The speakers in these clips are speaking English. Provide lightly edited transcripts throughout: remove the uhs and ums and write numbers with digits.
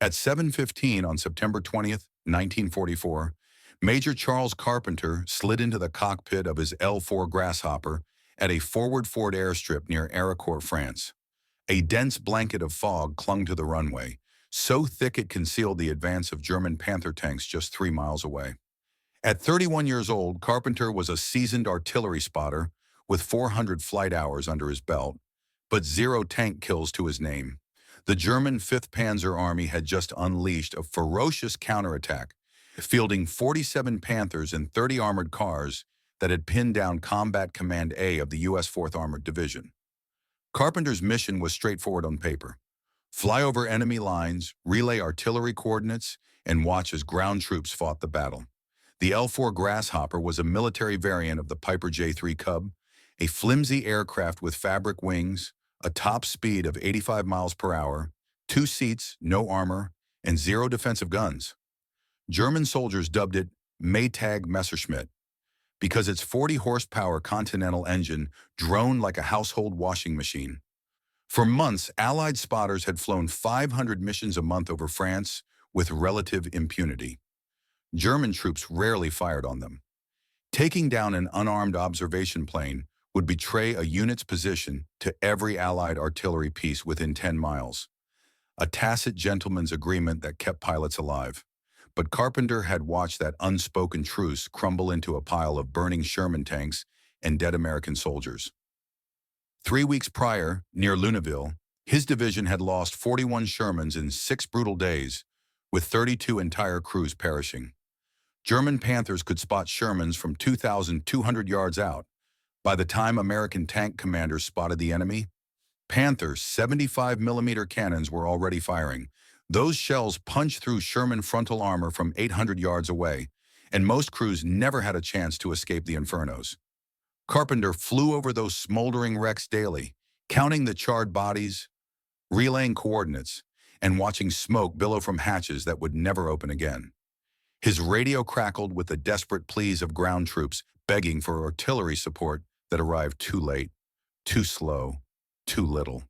At 7:15 on September 20th, 1944, Major Charles Carpenter slid into the cockpit of his L4 Grasshopper at a forward Ford airstrip near Aricourt, France. A dense blanket of fog clung to the runway, so thick it concealed the advance of German Panther tanks just 3 miles away. At 31 years old, Carpenter was a seasoned artillery spotter with 400 flight hours under his belt, but zero tank kills to his name. The German 5th Panzer Army had just unleashed a ferocious counterattack, fielding 47 Panthers and 30 armored cars that had pinned down Combat Command A of the U.S. 4th Armored Division. Carpenter's mission was straightforward on paper: fly over enemy lines, relay artillery coordinates, and watch as ground troops fought the battle. The L4 Grasshopper was a military variant of the Piper J3 Cub, a flimsy aircraft with fabric wings, a top speed of 85 miles per hour, 2 seats, no armor, and 0 defensive guns. German soldiers dubbed it Maytag Messerschmitt because its 40-horsepower Continental engine droned like a household washing machine. For months, Allied spotters had flown 500 missions a month over France with relative impunity. German troops rarely fired on them. Taking down an unarmed observation plane would betray a unit's position to every Allied artillery piece within 10 miles. A tacit gentleman's agreement that kept pilots alive. But Carpenter had watched that unspoken truce crumble into a pile of burning Sherman tanks and dead American soldiers. 3 weeks prior, near Luneville, his division had lost 41 Shermans in 6 brutal days, with 32 entire crews perishing. German Panthers could spot Shermans from 2,200 yards out. By the time American tank commanders spotted the enemy, Panther's 75mm cannons were already firing. Those shells punched through Sherman frontal armor from 800 yards away, and most crews never had a chance to escape the infernos. Carpenter flew over those smoldering wrecks daily, counting the charred bodies, relaying coordinates, and watching smoke billow from hatches that would never open again. His radio crackled with the desperate pleas of ground troops begging for artillery support that arrived too late, too slow, too little.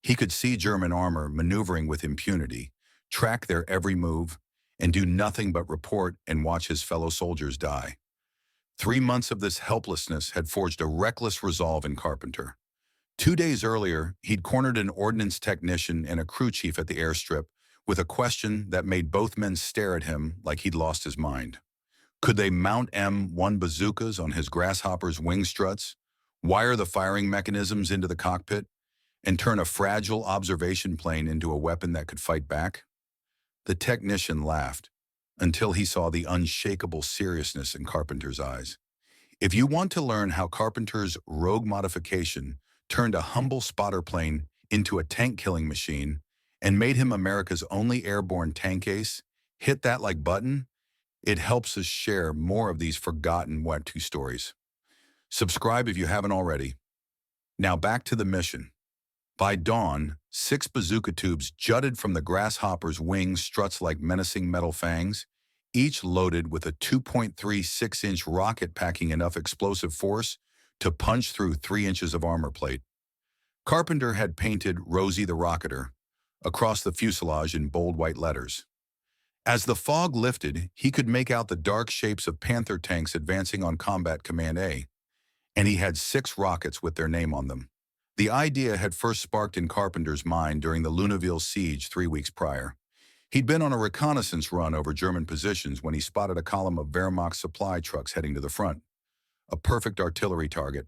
He could see German armor maneuvering with impunity, track their every move, and do nothing but report and watch his fellow soldiers die. 3 months of this helplessness had forged a reckless resolve in Carpenter. 2 days earlier, he'd cornered an ordnance technician and a crew chief at the airstrip with a question that made both men stare at him like he'd lost his mind. Could they mount M1 bazookas on his Grasshopper's wing struts, wire the firing mechanisms into the cockpit, and turn a fragile observation plane into a weapon that could fight back? The technician laughed until he saw the unshakable seriousness in Carpenter's eyes. If you want to learn how Carpenter's rogue modification turned a humble spotter plane into a tank-killing machine and made him America's only airborne tank ace, hit that like button. It helps us share more of these forgotten WWII stories. Subscribe if you haven't already. Now back to the mission. By dawn, 6 bazooka tubes jutted from the Grasshopper's wing struts like menacing metal fangs, each loaded with a 2.36-inch rocket packing enough explosive force to punch through 3 inches of armor plate. Carpenter had painted Rosie the Rocketer across the fuselage in bold white letters. As the fog lifted, he could make out the dark shapes of Panther tanks advancing on Combat Command A, and he had 6 rockets with their name on them. The idea had first sparked in Carpenter's mind during the Luneville siege 3 weeks prior. He'd been on a reconnaissance run over German positions when he spotted a column of Wehrmacht supply trucks heading to the front. A perfect artillery target.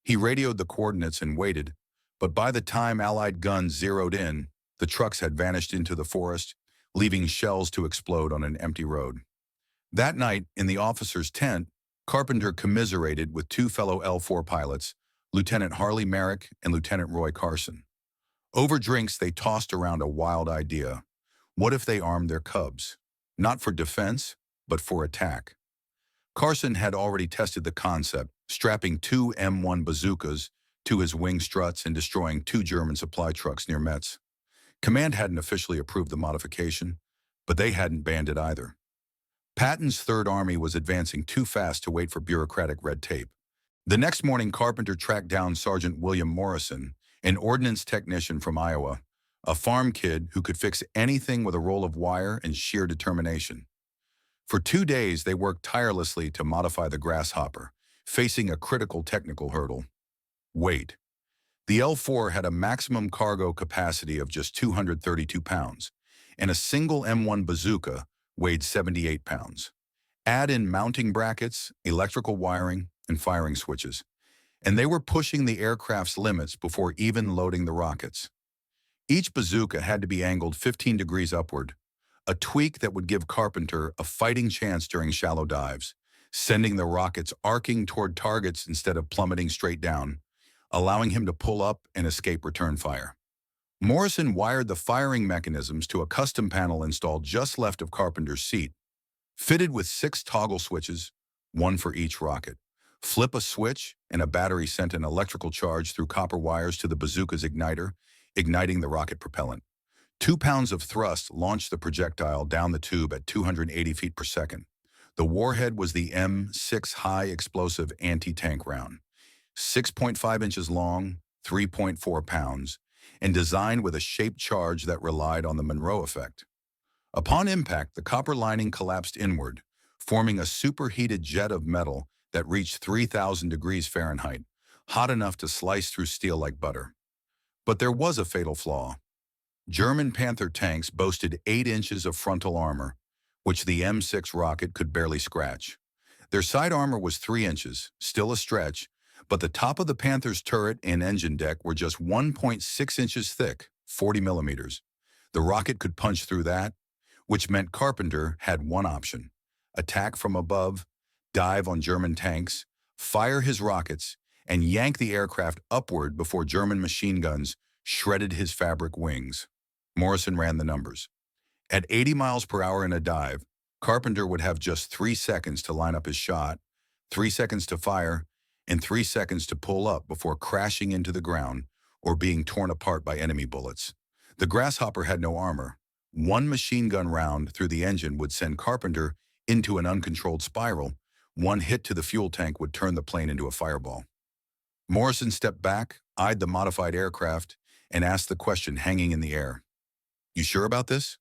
He radioed the coordinates and waited, but by the time Allied guns zeroed in, the trucks had vanished into the forest, leaving shells to explode on an empty road. That night, in the officer's tent, Carpenter commiserated with 2 fellow L4 pilots, Lieutenant Harley Merrick and Lieutenant Roy Carson. Over drinks, they tossed around a wild idea. What if they armed their Cubs? Not for defense, but for attack. Carson had already tested the concept, strapping 2 M1 bazookas to his wing struts and destroying 2 German supply trucks near Metz. Command hadn't officially approved the modification, but they hadn't banned it either. Patton's Third Army was advancing too fast to wait for bureaucratic red tape. The next morning, Carpenter tracked down Sergeant William Morrison, an ordnance technician from Iowa, a farm kid who could fix anything with a roll of wire and sheer determination. For 2 days, they worked tirelessly to modify the Grasshopper, facing a critical technical hurdle: weight. The L4 had a maximum cargo capacity of just 232 pounds, and a single M1 bazooka weighed 78 pounds. Add in mounting brackets, electrical wiring, and firing switches, and they were pushing the aircraft's limits before even loading the rockets. Each bazooka had to be angled 15 degrees upward, a tweak that would give Carpenter a fighting chance during shallow dives, sending the rockets arcing toward targets instead of plummeting straight down, allowing him to pull up and escape return fire. Morrison wired the firing mechanisms to a custom panel installed just left of Carpenter's seat, fitted with 6 toggle switches, one for each rocket. Flip a switch, and a battery sent an electrical charge through copper wires to the bazooka's igniter, igniting the rocket propellant. 2 pounds of thrust launched the projectile down the tube at 280 feet per second. The warhead was the M6 high-explosive anti-tank round, 6.5 inches long, 3.4 pounds, and designed with a shaped charge that relied on the Monroe effect. Upon impact, the copper lining collapsed inward, forming a superheated jet of metal that reached 3,000 degrees Fahrenheit, hot enough to slice through steel like butter. But there was a fatal flaw. German Panther tanks boasted 8 inches of frontal armor, which the M6 rocket could barely scratch. Their side armor was 3 inches, still a stretch, but the top of the Panther's turret and engine deck were just 1.6 inches thick, 40 millimeters. The rocket could punch through that, which meant Carpenter had one option: attack from above, dive on German tanks, fire his rockets, and yank the aircraft upward before German machine guns shredded his fabric wings. Morrison ran the numbers. At 80 miles per hour in a dive, Carpenter would have just 3 seconds to line up his shot, 3 seconds to fire, and 3 seconds to pull up before crashing into the ground or being torn apart by enemy bullets. The Grasshopper had no armor. One machine gun round through the engine would send Carpenter into an uncontrolled spiral. One hit to the fuel tank would turn the plane into a fireball. Morrison stepped back, eyed the modified aircraft, and asked the question hanging in the air: "You sure about this?"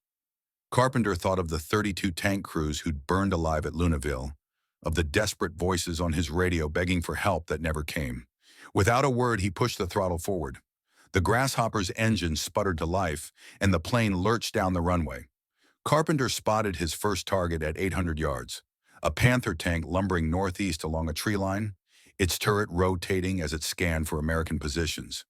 Carpenter thought of the 32 tank crews who'd burned alive at Luneville, of the desperate voices on his radio begging for help that never came. Without a word, he pushed the throttle forward. The Grasshopper's engine sputtered to life, and the plane lurched down the runway. Carpenter spotted his first target at 800 yards, a Panther tank lumbering northeast along a tree line, its turret rotating as it scanned for American positions.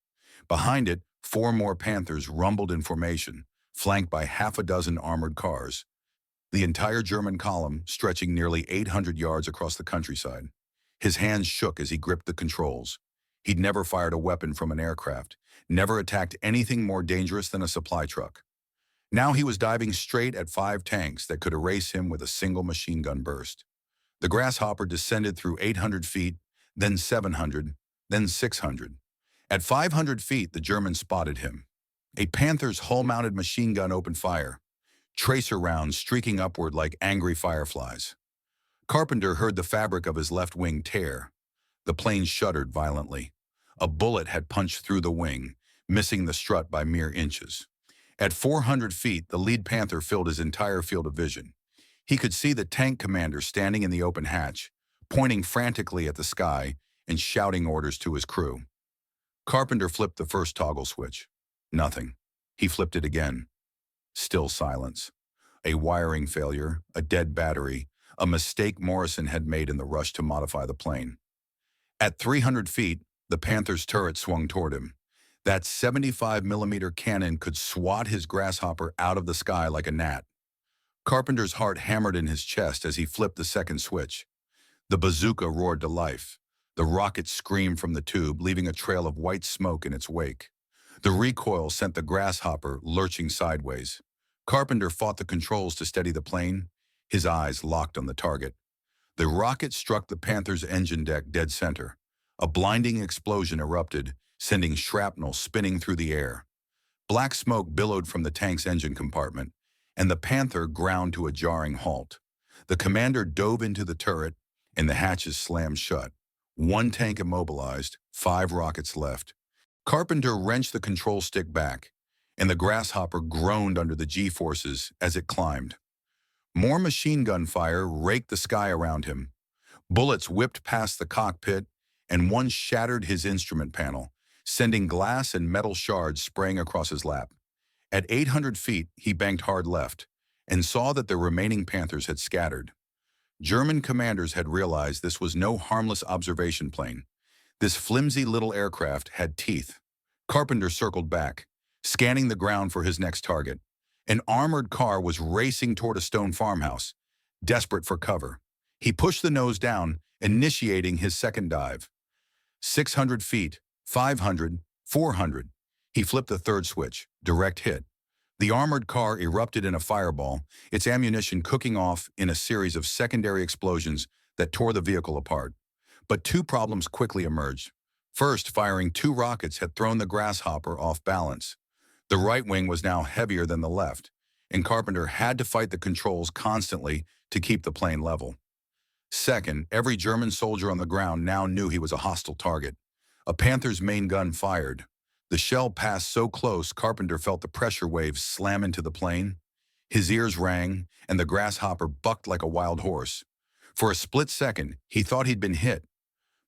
Behind it, 4 more Panthers rumbled in formation, flanked by half a dozen armored cars, the entire German column stretching nearly 800 yards across the countryside. His hands shook as he gripped the controls. He'd never fired a weapon from an aircraft, never attacked anything more dangerous than a supply truck. Now he was diving straight at 5 tanks that could erase him with a single machine gun burst. The Grasshopper descended through 800 feet, then 700, then 600. At 500 feet, the Germans spotted him. A Panther's hull-mounted machine gun opened fire, tracer rounds streaking upward like angry fireflies. Carpenter heard the fabric of his left wing tear. The plane shuddered violently. A bullet had punched through the wing, missing the strut by mere inches. At 400 feet, the lead Panther filled his entire field of vision. He could see the tank commander standing in the open hatch, pointing frantically at the sky and shouting orders to his crew. Carpenter flipped the first toggle switch. Nothing. He flipped it again. Still silence. A wiring failure, a dead battery, a mistake Morrison had made in the rush to modify the plane. At 300 feet, the Panther's turret swung toward him. That 75-millimeter cannon could swat his Grasshopper out of the sky like a gnat. Carpenter's heart hammered in his chest as he flipped the second switch. The bazooka roared to life. The rocket screamed from the tube, leaving a trail of white smoke in its wake. The recoil sent the Grasshopper lurching sideways. Carpenter fought the controls to steady the plane, his eyes locked on the target. The rocket struck the Panther's engine deck dead center. A blinding explosion erupted, sending shrapnel spinning through the air. Black smoke billowed from the tank's engine compartment, and the Panther ground to a jarring halt. The commander dove into the turret, and the hatches slammed shut. 1 tank immobilized, 5 rockets left. Carpenter wrenched the control stick back. and the Grasshopper groaned under the G-forces as it climbed. More machine gun fire raked the sky around him. Bullets whipped past the cockpit, and one shattered his instrument panel, sending glass and metal shards spraying across his lap. At 800 feet, he banked hard left and saw that the remaining Panthers had scattered. German commanders had realized this was no harmless observation plane. This flimsy little aircraft had teeth. Carpenter circled back, scanning the ground for his next target. An armored car was racing toward a stone farmhouse, desperate for cover. He pushed the nose down, initiating his second dive. 600 feet, 500, 400. He flipped the third switch, direct hit. The armored car erupted in a fireball, its ammunition cooking off in a series of secondary explosions that tore the vehicle apart. But two problems quickly emerged. First, firing two rockets had thrown the Grasshopper off balance. The right wing was now heavier than the left, and Carpenter had to fight the controls constantly to keep the plane level. Second, every German soldier on the ground now knew he was a hostile target. A Panther's main gun fired. The shell passed so close, Carpenter felt the pressure waves slam into the plane. His ears rang, and the Grasshopper bucked like a wild horse. For a split second, he thought he'd been hit,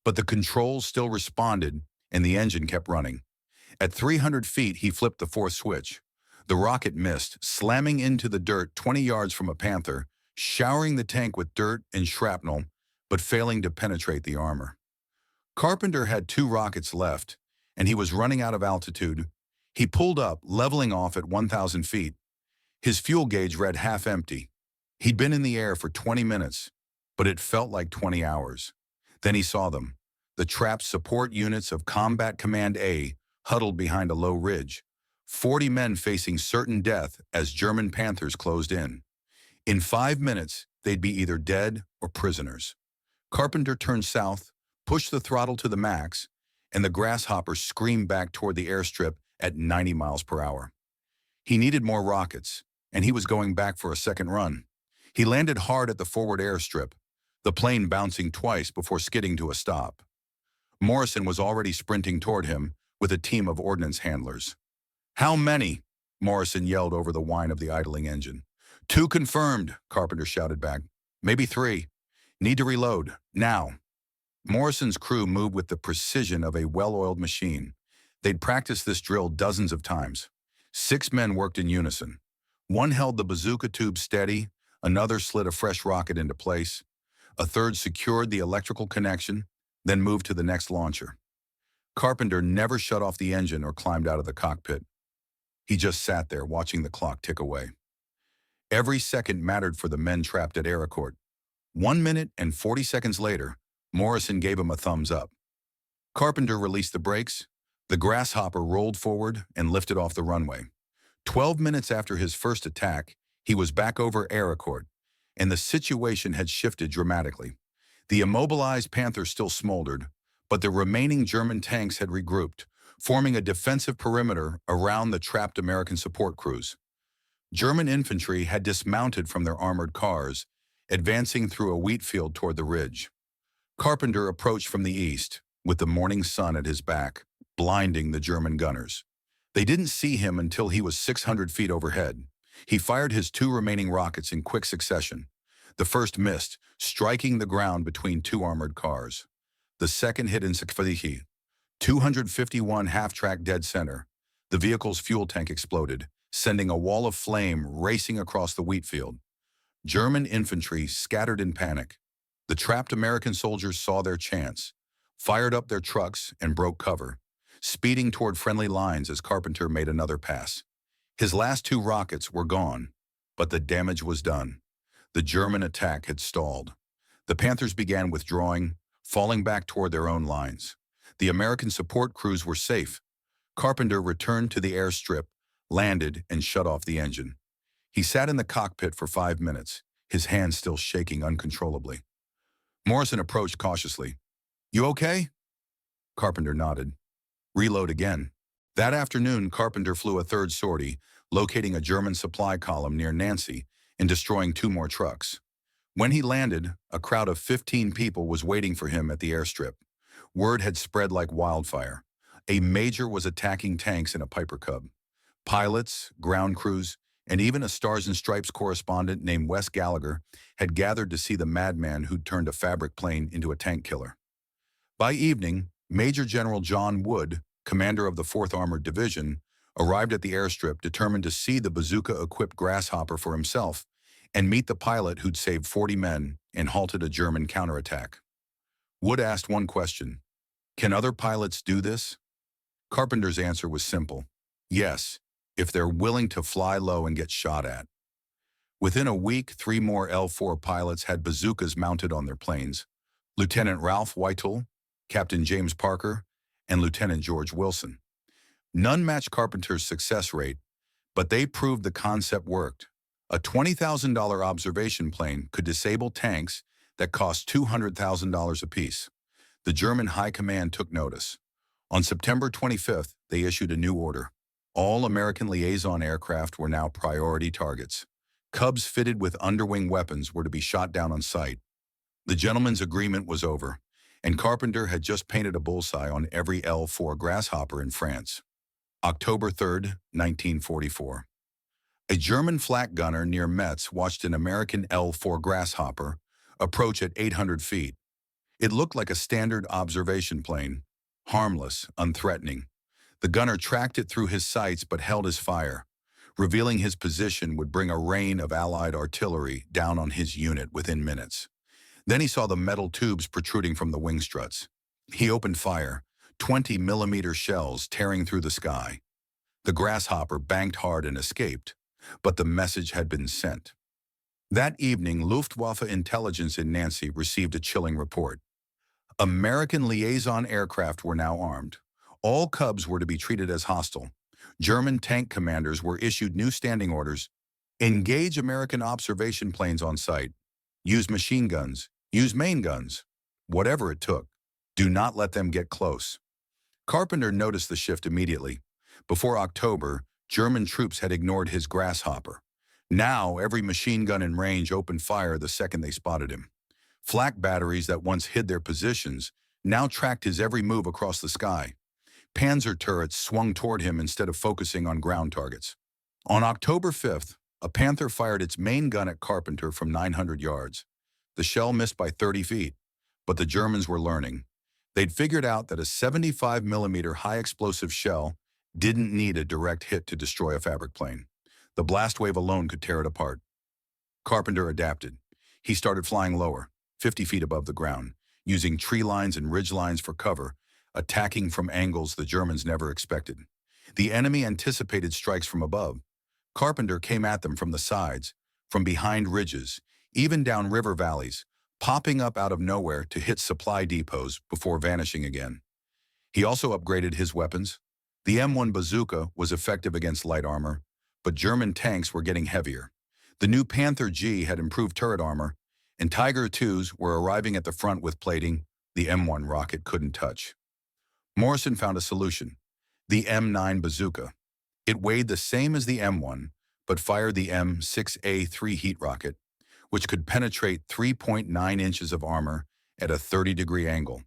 but the controls still responded, and the engine kept running. At 300 feet, he flipped the fourth switch. The rocket missed, slamming into the dirt 20 yards from a Panther, showering the tank with dirt and shrapnel, but failing to penetrate the armor. Carpenter had two rockets left, and he was running out of altitude. He pulled up, leveling off at 1,000 feet. His fuel gauge read half empty. He'd been in the air for 20 minutes, but it felt like 20 hours. Then he saw them, the trapped support units of Combat Command A, huddled behind a low ridge, 40 men facing certain death as German Panthers closed in. In 5 minutes, they'd be either dead or prisoners. Carpenter turned south, pushed the throttle to the max, and the Grasshopper screamed back toward the airstrip at 90 miles per hour. He needed more rockets, and he was going back for a second run. He landed hard at the forward airstrip, the plane bouncing twice before skidding to a stop. Morrison was already sprinting toward him with a team of ordnance handlers. "How many?" Morrison yelled over the whine of the idling engine. "Two confirmed," Carpenter shouted back. "Maybe three. Need to reload, now." Morrison's crew moved with the precision of a well-oiled machine. They'd practiced this drill dozens of times. 6 men worked in unison. One held the bazooka tube steady, another slid a fresh rocket into place, a third secured the electrical connection, then moved to the next launcher. Carpenter never shut off the engine or climbed out of the cockpit. He just sat there watching the clock tick away. Every second mattered for the men trapped at Airport. 1 minute and 40 seconds later, Morrison gave him a thumbs up. Carpenter released the brakes. The Grasshopper rolled forward and lifted off the runway. 12 minutes after his first attack, he was back over Airport, and the situation had shifted dramatically. The immobilized Panther still smoldered, but the remaining German tanks had regrouped, forming a defensive perimeter around the trapped American support crews. German infantry had dismounted from their armored cars, advancing through a wheat field toward the ridge. Carpenter approached from the east, with the morning sun at his back, blinding the German gunners. They didn't see him until he was 600 feet overhead. He fired his 2 remaining rockets in quick succession. The first missed, striking the ground between 2 armored cars. The second hit in Sakfadihi, 251 half-track dead center. The vehicle's fuel tank exploded, sending a wall of flame racing across the wheat field. German infantry scattered in panic. The trapped American soldiers saw their chance, fired up their trucks, and broke cover, speeding toward friendly lines as Carpenter made another pass. His last 2 rockets were gone, but the damage was done. The German attack had stalled. The Panthers began withdrawing, falling back toward their own lines. The American support crews were safe. Carpenter returned to the airstrip, landed, and shut off the engine. He sat in the cockpit for 5 minutes, his hands still shaking uncontrollably. Morrison approached cautiously. "You okay?" Carpenter nodded. "Reload again." That afternoon, Carpenter flew a third sortie, locating a German supply column near Nancy and destroying 2 more trucks. When he landed, a crowd of 15 people was waiting for him at the airstrip. Word had spread like wildfire. A major was attacking tanks in a Piper Cub. Pilots, ground crews, and even a Stars and Stripes correspondent named Wes Gallagher had gathered to see the madman who'd turned a fabric plane into a tank killer. By evening, Major General John Wood, commander of the 4th Armored Division, arrived at the airstrip determined to see the bazooka-equipped Grasshopper for himself and meet the pilot who'd saved 40 men and halted a German counterattack. Wood asked one question: can other pilots do this? Carpenter's answer was simple: yes, if they're willing to fly low and get shot at. Within a week, 3 more L4 pilots had bazookas mounted on their planes: Lieutenant Ralph Whittle, Captain James Parker, and Lieutenant George Wilson. None matched Carpenter's success rate, but they proved the concept worked. A $20,000 observation plane could disable tanks that cost $200,000 apiece. The German High Command took notice. On September 25th, they issued a new order. All American liaison aircraft were now priority targets. Cubs fitted with underwing weapons were to be shot down on sight. The gentleman's agreement was over, and Carpenter had just painted a bullseye on every L4 Grasshopper in France. October 3, 1944. A German flak gunner near Metz watched an American L4 Grasshopper approach at 800 feet. It looked like a standard observation plane, harmless, unthreatening. The gunner tracked it through his sights but held his fire. Revealing his position would bring a rain of Allied artillery down on his unit within minutes. Then he saw the metal tubes protruding from the wing struts. He opened fire, 20-millimeter shells tearing through the sky. The Grasshopper banked hard and escaped, but the message had been sent. That evening, Luftwaffe intelligence in Nancy received a chilling report. American liaison aircraft were now armed. All Cubs were to be treated as hostile. German tank commanders were issued new standing orders: engage American observation planes on sight, use machine guns, use main guns, whatever it took. Do not let them get close. Carpenter noticed the shift immediately. Before October, German troops had ignored his Grasshopper. Now, every machine gun in range opened fire the second they spotted him. Flak batteries that once hid their positions now tracked his every move across the sky. Panzer turrets swung toward him instead of focusing on ground targets. On October 5th, a Panther fired its main gun at Carpenter from 900 yards. The shell missed by 30 feet, but the Germans were learning. They'd figured out that a 75-millimeter high-explosive shell didn't need a direct hit to destroy a fabric plane. The blast wave alone could tear it apart. Carpenter adapted. He started flying lower, 50 feet above the ground, using tree lines and ridge lines for cover, attacking from angles the Germans never expected. The enemy anticipated strikes from above. Carpenter came at them from the sides, from behind ridges, even down river valleys, popping up out of nowhere to hit supply depots before vanishing again. He also upgraded his weapons. The M1 bazooka was effective against light armor, but German tanks were getting heavier. The new Panther G had improved turret armor, and Tiger IIs were arriving at the front with plating the M1 rocket couldn't touch. Morrison found a solution: the M9 bazooka. It weighed the same as the M1, but fired the M6A3 heat rocket, which could penetrate 3.9 inches of armor at a 30-degree angle,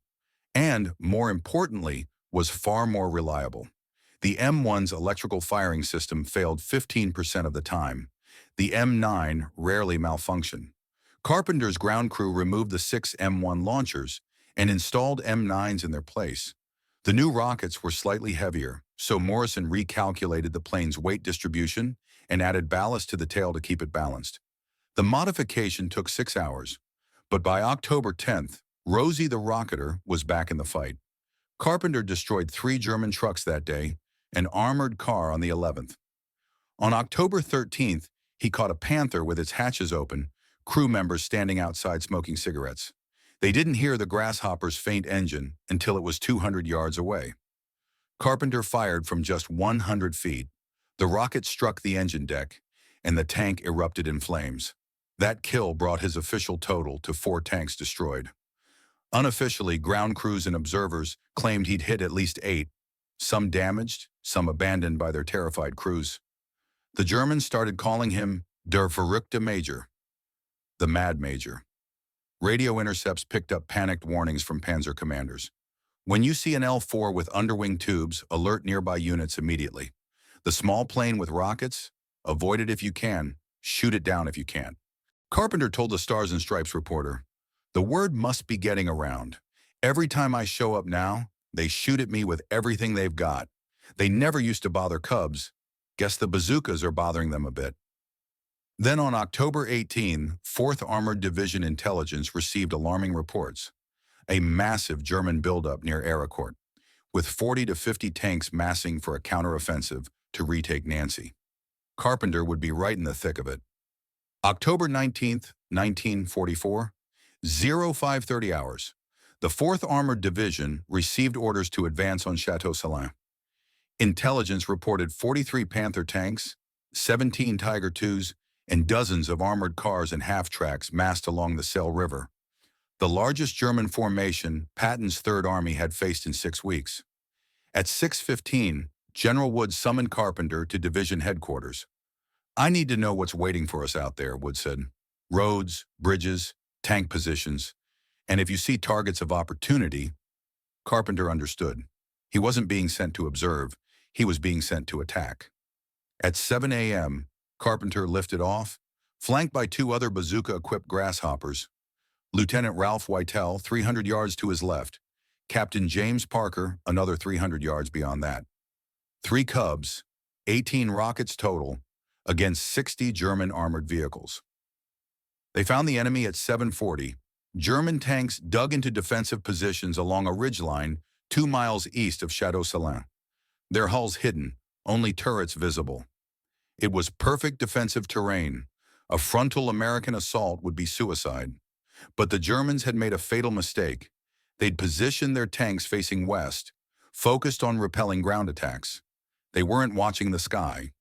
and, more importantly, was far more reliable. The M1's electrical firing system failed 15% of the time. The M9 rarely malfunctioned. Carpenter's ground crew removed the 6 M1 launchers and installed M9s in their place. The new rockets were slightly heavier, so Morrison recalculated the plane's weight distribution and added ballast to the tail to keep it balanced. The modification took 6 hours, but by October 10th, Rosie the Rocketer was back in the fight. Carpenter destroyed 3 German trucks that day, an armored car on the 11th. On October 13th, he caught a Panther with its hatches open, crew members standing outside smoking cigarettes. They didn't hear the Grasshopper's faint engine until it was 200 yards away. Carpenter fired from just 100 feet. The rocket struck the engine deck, and the tank erupted in flames. That kill brought his official total to 4 tanks destroyed. Unofficially, ground crews and observers claimed he'd hit at least 8, some damaged, some abandoned by their terrified crews. The Germans started calling him Der Verrückte Major, the Mad Major. Radio intercepts picked up panicked warnings from panzer commanders. When you see an L4 with underwing tubes, alert nearby units immediately. The small plane with rockets? Avoid it if you can. Shoot it down if you can't. Carpenter told the Stars and Stripes reporter, "The word must be getting around. Every time I show up now, they shoot at me with everything they've got. They never used to bother Cubs. Guess the bazookas are bothering them a bit." Then on October 18, 4th Armored Division Intelligence received alarming reports. A massive German buildup near Airport, with 40 to 50 tanks massing for a counteroffensive to retake Nancy. Carpenter would be right in the thick of it. October 19th, 1944, 0530 hours. The 4th Armored Division received orders to advance on Chateau Salin. Intelligence reported 43 Panther tanks, 17 Tiger IIs, and dozens of armored cars and half-tracks massed along the Selle River, the largest German formation Patton's Third Army had faced in 6 weeks. At 6:15, General Wood summoned Carpenter to division headquarters. "I need to know what's waiting for us out there," Wood said. "Roads, bridges, tank positions, and if you see targets of opportunity." Carpenter understood. He wasn't being sent to observe, he was being sent to attack. At 7 a.m., Carpenter lifted off, flanked by 2 other bazooka-equipped grasshoppers. Lieutenant Ralph Whitell, 300 yards to his left. Captain James Parker, another 300 yards beyond that. 3 Cubs, 18 rockets total, against 60 German armored vehicles. They found the enemy at 7:40. German tanks dug into defensive positions along a ridgeline 2 miles east of Chateau Salin. Their hulls hidden, only turrets visible. It was perfect defensive terrain. A frontal American assault would be suicide. But the Germans had made a fatal mistake. They'd positioned their tanks facing west, focused on repelling ground attacks. They weren't watching the sky.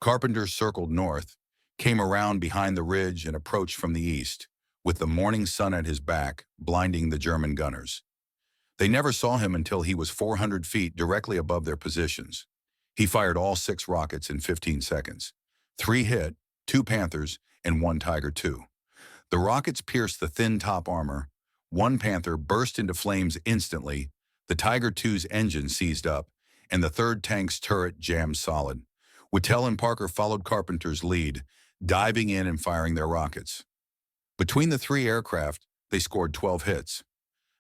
Carpenter circled north, came around behind the ridge and approached from the east, with the morning sun at his back, blinding the German gunners. They never saw him until he was 400 feet directly above their positions. He fired all 6 rockets in 15 seconds. 3 hit, 2 Panthers, and 1 Tiger II. The rockets pierced the thin top armor. 1 Panther burst into flames instantly, the Tiger II's engine seized up, and the 3rd tank's turret jammed solid. Whitell and Parker followed Carpenter's lead, diving in and firing their rockets. Between the 3 aircraft, they scored 12 hits.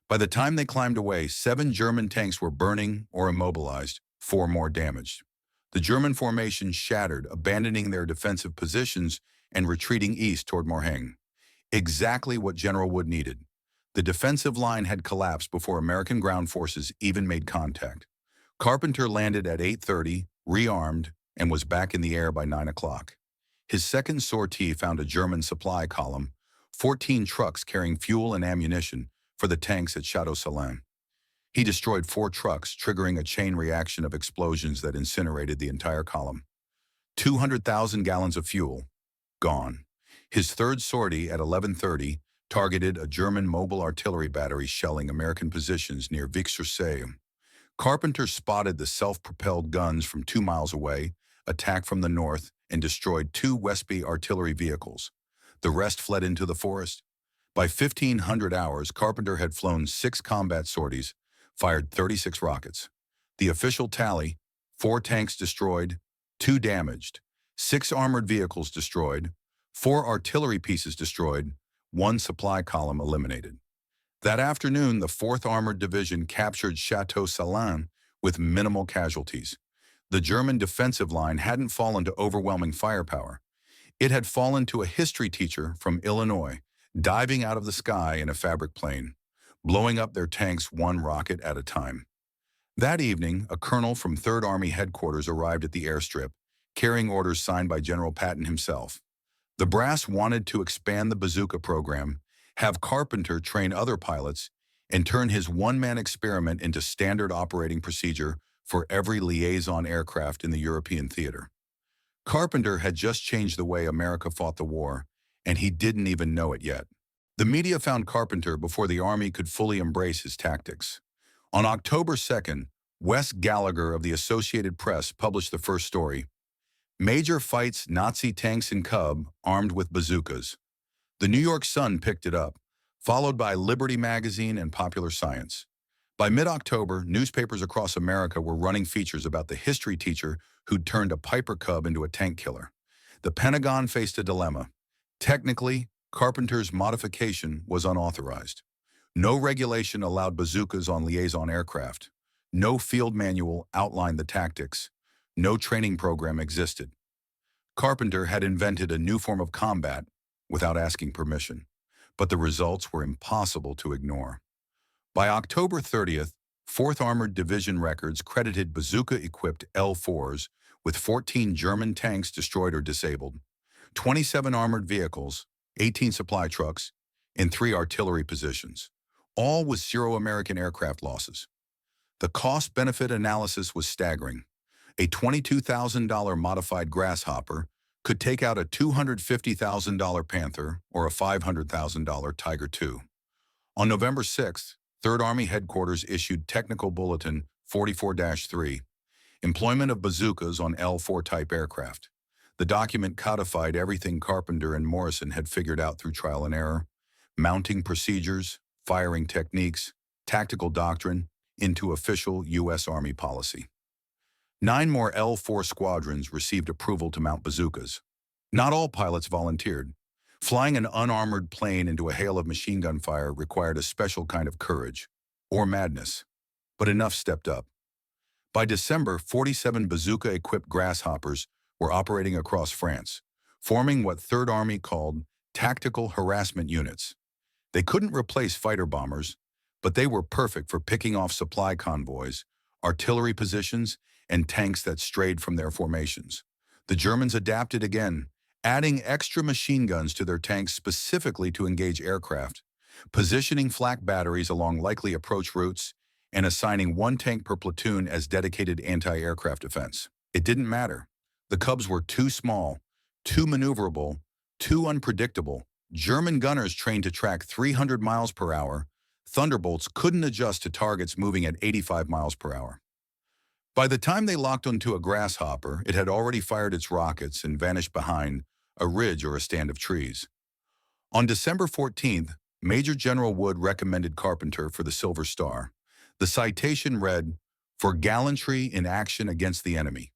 By the time they climbed away, 7 German tanks were burning or immobilized, 4 more damaged. The German formation shattered, abandoning their defensive positions and retreating east toward Morhagne. Exactly what General Wood needed. The defensive line had collapsed before American ground forces even made contact. Carpenter landed at 8:30, rearmed, and was back in the air by 9 o'clock. His second sortie found a German supply column, 14 trucks carrying fuel and ammunition for the tanks at Chateau Salin. He destroyed 4 trucks, triggering a chain reaction of explosions that incinerated the entire column. 200,000 gallons of fuel, gone. His third sortie at 11:30 targeted a German mobile artillery battery shelling American positions near Vic-sur-Seine. Carpenter spotted the self-propelled guns from 2 miles away, attacked from the north, and destroyed 2 Westby artillery vehicles. The rest fled into the forest. By 1500 hours, Carpenter had flown 6 combat sorties, fired 36 rockets. The official tally: 4 tanks destroyed, 2 damaged, 6 armored vehicles destroyed, 4 artillery pieces destroyed, 1 supply column eliminated. That afternoon, the 4th Armored Division captured Chateau Salin with minimal casualties. The German defensive line hadn't fallen to overwhelming firepower. It had fallen to a history teacher from Illinois, diving out of the sky in a fabric plane, blowing up their tanks 1 rocket at a time. That evening, a colonel from 3rd Army headquarters arrived at the airstrip, carrying orders signed by General Patton himself. The brass wanted to expand the bazooka program, have Carpenter train other pilots, and turn his one-man experiment into standard operating procedure for every liaison aircraft in the European theater. Carpenter had just changed the way America fought the war, and he didn't even know it yet. The media found Carpenter before the Army could fully embrace his tactics. On October 2nd, Wes Gallagher of the Associated Press published the first story: "Major fights Nazi tanks in Cub armed with bazookas." The New York Sun picked it up, followed by Liberty Magazine and Popular Science. By mid-October, newspapers across America were running features about the history teacher who'd turned a Piper Cub into a tank killer. The Pentagon faced a dilemma. Technically, Carpenter's modification was unauthorized. No regulation allowed bazookas on liaison aircraft. No field manual outlined the tactics. No training program existed. Carpenter had invented a new form of combat without asking permission, but the results were impossible to ignore. By October 30th, 4th Armored Division records credited bazooka-equipped L4s with 14 German tanks destroyed or disabled, 27 armored vehicles, 18 supply trucks, and 3 artillery positions, all with 0 American aircraft losses. The cost-benefit analysis was staggering. A $22,000 modified Grasshopper could take out a $250,000 Panther or a $500,000 Tiger II. On November 6th, 3rd Army Headquarters issued Technical Bulletin 44-3, Employment of Bazookas on L4 type aircraft. The document codified everything Carpenter and Morrison had figured out through trial and error, mounting procedures, firing techniques, tactical doctrine, into official U.S. Army policy. 9 more L4 squadrons received approval to mount bazookas. Not all pilots volunteered. Flying an unarmored plane into a hail of machine gun fire required a special kind of courage, or madness, but enough stepped up. By December, 47 bazooka-equipped Grasshoppers were operating across France, forming what 3rd Army called tactical harassment units. They couldn't replace fighter bombers, but they were perfect for picking off supply convoys, artillery positions, and tanks that strayed from their formations. The Germans adapted again, adding extra machine guns to their tanks specifically to engage aircraft, positioning flak batteries along likely approach routes, and assigning 1 tank per platoon as dedicated anti-aircraft defense. It didn't matter. The Cubs were too small, too maneuverable, too unpredictable. German gunners trained to track 300 miles per hour. Thunderbolts couldn't adjust to targets moving at 85 miles per hour. By the time they locked onto a Grasshopper, it had already fired its rockets and vanished behind a ridge or a stand of trees. On December 14th, Major General Wood recommended Carpenter for the Silver Star. The citation read, "For gallantry in action against the enemy."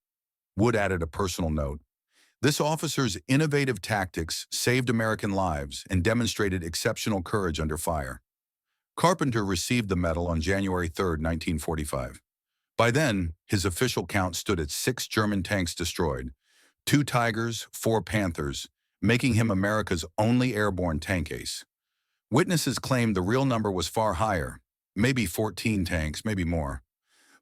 Wood added a personal note. This officer's innovative tactics saved American lives and demonstrated exceptional courage under fire. Carpenter received the medal on January 3, 1945. By then, his official count stood at 6 German tanks destroyed, 2 Tigers, 4 Panthers, making him America's only airborne tank ace. Witnesses claimed the real number was far higher, maybe 14 tanks, maybe more.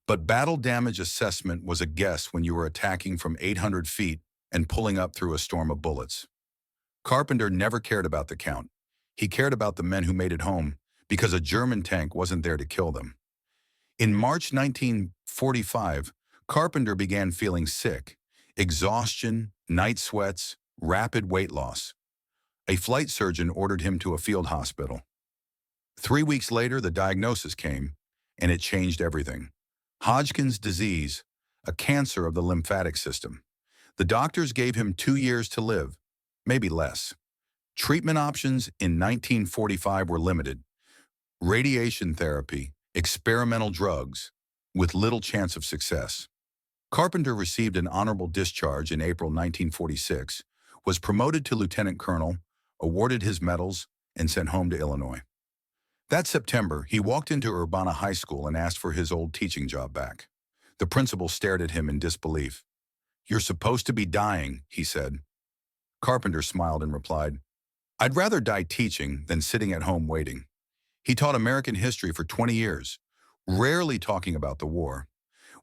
But battle damage assessment was a guess when you were attacking from 800 feet and pulling up through a storm of bullets. Carpenter never cared about the count. He cared about the men who made it home, because a German tank wasn't there to kill them. In March 1945, Carpenter began feeling sick, exhaustion, night sweats, rapid weight loss. A flight surgeon ordered him to a field hospital. 3 weeks later, the diagnosis came, and it changed everything. Hodgkin's disease, a cancer of the lymphatic system. The doctors gave him 2 years to live, maybe less. Treatment options in 1945 were limited. Radiation therapy, experimental drugs, with little chance of success. Carpenter received an honorable discharge in April 1946, was promoted to lieutenant colonel, awarded his medals, and sent home to Illinois. That September, he walked into Urbana High School and asked for his old teaching job back. The principal stared at him in disbelief. "You're supposed to be dying," he said. Carpenter smiled and replied, "I'd rather die teaching than sitting at home waiting." He taught American history for 20 years, rarely talking about the war.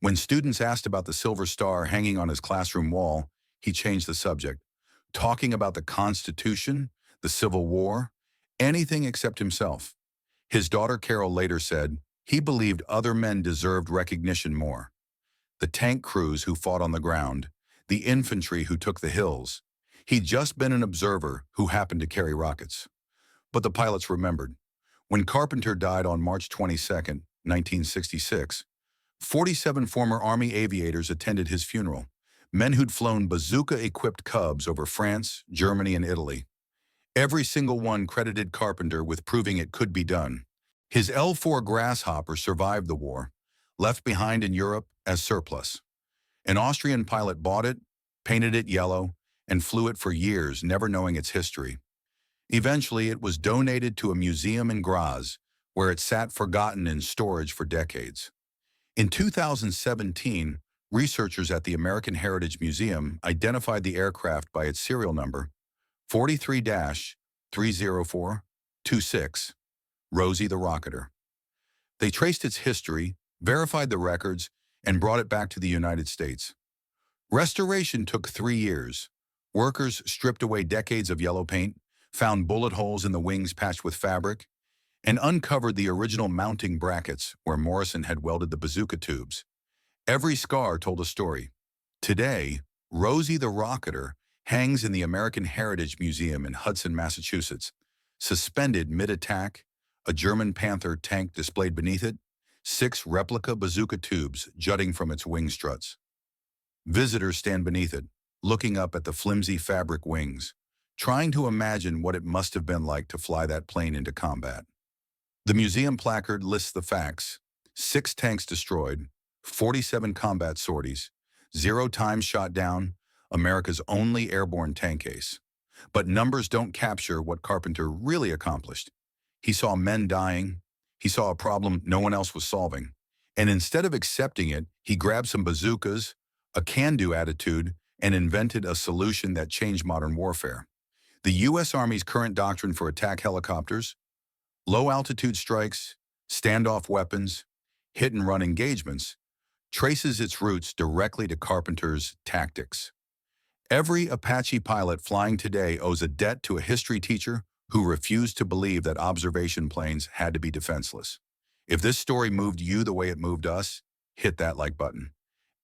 When students asked about the Silver Star hanging on his classroom wall, he changed the subject, talking about the Constitution, the Civil War, anything except himself. His daughter Carol later said, he believed other men deserved recognition more. The tank crews who fought on the ground, the infantry who took the hills. He'd just been an observer who happened to carry rockets. But the pilots remembered. When Carpenter died on March 22, 1966, 47 former Army aviators attended his funeral, men who'd flown bazooka-equipped Cubs over France, Germany, and Italy. Every single one credited Carpenter with proving it could be done. His L4 Grasshopper survived the war, left behind in Europe as surplus. An Austrian pilot bought it, painted it yellow, and flew it for years, never knowing its history. Eventually, it was donated to a museum in Graz, where it sat forgotten in storage for decades. In 2017, researchers at the American Heritage Museum identified the aircraft by its serial number, 43-30426, Rosie the Rocketer. They traced its history, verified the records, and brought it back to the United States. Restoration took 3 years. Workers stripped away decades of yellow paint, found bullet holes in the wings patched with fabric, and uncovered the original mounting brackets where Morrison had welded the bazooka tubes. Every scar told a story. Today, Rosie the Rocketer hangs in the American Heritage Museum in Hudson, Massachusetts. Suspended mid-attack, a German Panther tank displayed beneath it, 6 replica bazooka tubes jutting from its wing struts. Visitors stand beneath it, looking up at the flimsy fabric wings, trying to imagine what it must have been like to fly that plane into combat. The museum placard lists the facts: 6 tanks destroyed, 47 combat sorties, 0 times shot down, America's only airborne tank ace. But numbers don't capture what Carpenter really accomplished. He saw men dying, he saw a problem no one else was solving, and instead of accepting it, he grabbed some bazookas, a can-do attitude, and invented a solution that changed modern warfare. The U.S. Army's current doctrine for attack helicopters, low-altitude strikes, standoff weapons, hit-and-run engagements, traces its roots directly to Carpenter's tactics. Every Apache pilot flying today owes a debt to a history teacher who refused to believe that observation planes had to be defenseless. If this story moved you the way it moved us, hit that like button.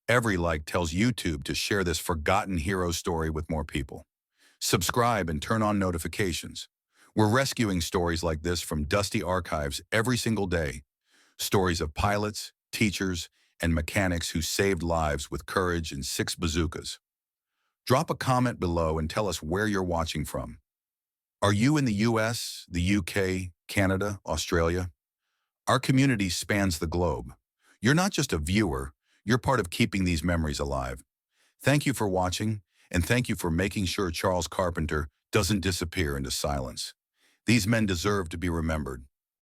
Every like tells YouTube to share this forgotten hero story with more people. Subscribe and turn on notifications. We're rescuing stories like this from dusty archives every single day. Stories of pilots, teachers, and mechanics who saved lives with courage and 6 bazookas. Drop a comment below and tell us where you're watching from. Are you in the US, the UK, Canada, Australia? Our community spans the globe. You're not just a viewer, you're part of keeping these memories alive. Thank you for watching, and thank you for making sure Charles Carpenter doesn't disappear into silence. These men deserve to be remembered.